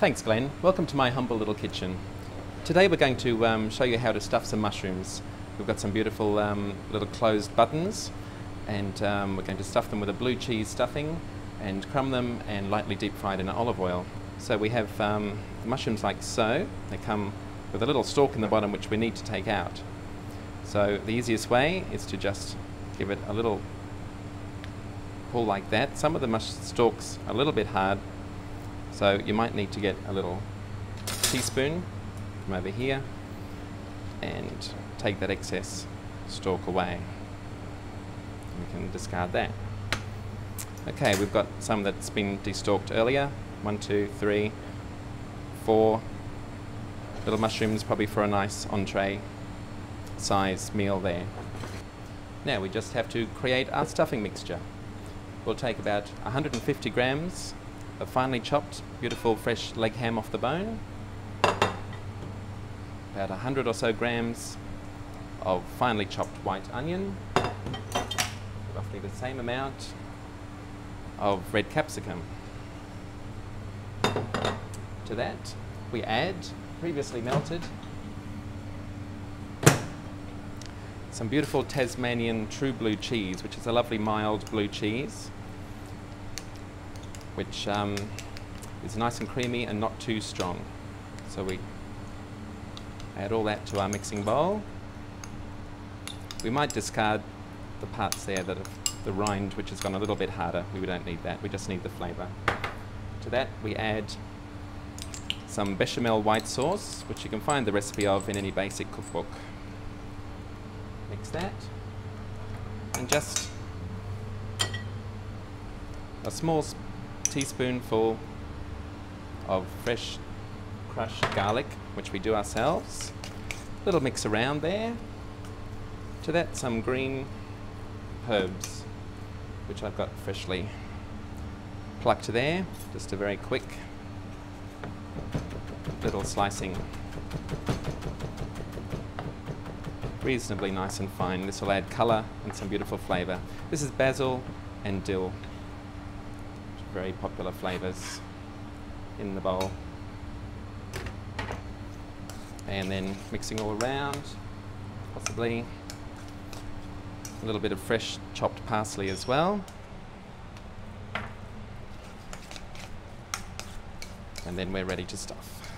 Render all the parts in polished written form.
Thanks Glenn, welcome to my humble little kitchen. Today we're going to show you how to stuff some mushrooms. We've got some beautiful little closed buttons and we're going to stuff them with a blue cheese stuffing and crumb them and lightly deep fried in olive oil. So we have the mushrooms like so. They come with a little stalk in the bottom which we need to take out. So the easiest way is to just give it a little pull like that. Some of the stalks are a little bit hard, so you might need to get a little teaspoon from over here and take that excess stalk away. We can discard that. Okay, we've got some that's been destalked earlier. 1, 2, 3, 4 little mushrooms, probably for a nice entree size meal there. Now we just have to create our stuffing mixture. We'll take about 150 grams of finely chopped, beautiful fresh leg ham off the bone, about 100 or so grams of finely chopped white onion, roughly the same amount of red capsicum. To that we add previously melted some beautiful Tasmanian True Blue cheese, which is a lovely mild blue cheese, which is nice and creamy and not too strong. So we add all that to our mixing bowl. We might discard the parts there that have the rind, which has gone a little bit harder. We don't need that, we just need the flavour. To that we add some bechamel white sauce, which you can find the recipe of in any basic cookbook. Mix that, and just a small teaspoonful of fresh crushed garlic, which we do ourselves. A little mix around there. To that some green herbs, which I've got freshly plucked there. Just a very quick little slicing. Reasonably nice and fine. This will add colour and some beautiful flavour. This is basil and dill, very popular flavours in the bowl. And then mixing all around, possibly a little bit of fresh chopped parsley as well. And then we're ready to stuff.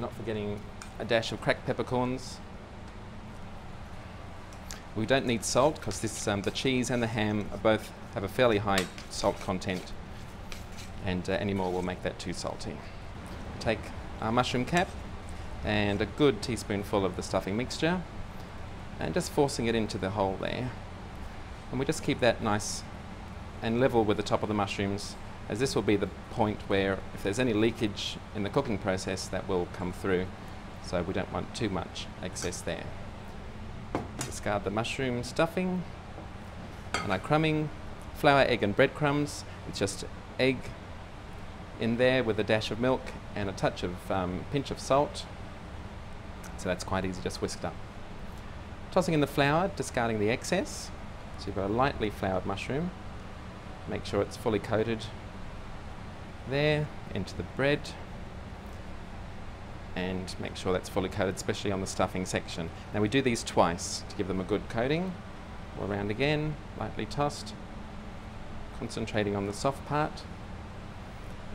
Not forgetting a dash of cracked peppercorns. We don't need salt because the cheese and the ham both have a fairly high salt content, and any more will make that too salty. Take our mushroom cap and a good teaspoonful of the stuffing mixture and just forcing it into the hole there. And we just keep that nice and level with the top of the mushrooms, as this will be the point where if there's any leakage in the cooking process, that will come through. So we don't want too much excess there. Discard the mushroom stuffing and our crumbing. Flour, egg and breadcrumbs. It's just egg in there with a dash of milk and a touch of pinch of salt. So that's quite easy, just whisked up. Tossing in the flour, discarding the excess. So you've got a lightly floured mushroom. Make sure it's fully coated there, into the bread. And make sure that's fully coated, especially on the stuffing section. Now we do these twice to give them a good coating. All around again, lightly tossed, concentrating on the soft part,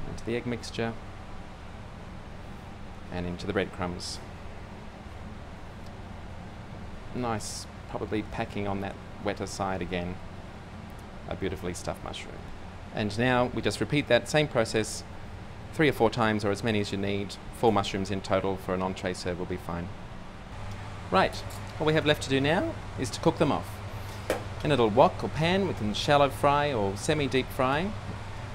into the egg mixture, and into the breadcrumbs. Nice, probably packing on that wetter side again, a beautifully stuffed mushroom. And now we just repeat that same process 3 or 4 times, or as many as you need. 4 mushrooms in total for an entree serve will be fine. Right, what we have left to do now is to cook them off. In a little wok or pan, we can shallow fry or semi-deep fry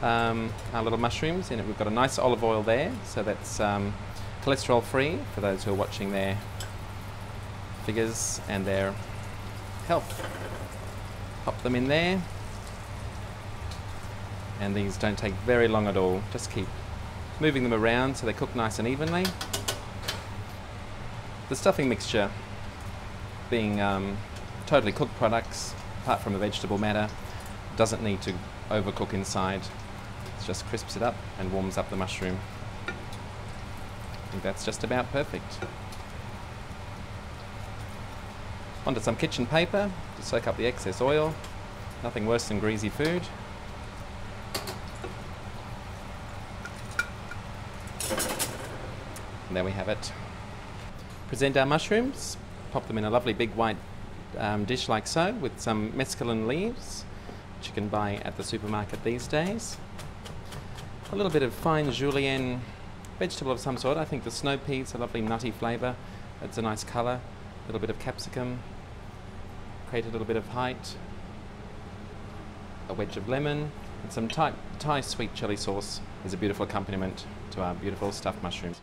our little mushrooms. In it we've got a nice olive oil there, so that's cholesterol free for those who are watching their figures and their health. Pop them in there, and these don't take very long at all. Just keep moving them around so they cook nice and evenly. The stuffing mixture, being totally cooked products, apart from the vegetable matter, doesn't need to overcook inside. just crisps it up and warms up the mushroom. I think that's just about perfect. Onto some kitchen paper to soak up the excess oil. Nothing worse than greasy food. And there we have it. Present our mushrooms. Pop them in a lovely big white dish like so, with some mesclun leaves, which you can buy at the supermarket these days. A little bit of fine julienne vegetable of some sort. I think the snow peas, a lovely nutty flavour. Adds a nice colour. A little bit of capsicum. Create a little bit of height. A wedge of lemon. And some Thai sweet chilli sauce is a beautiful accompaniment to our beautiful stuffed mushrooms.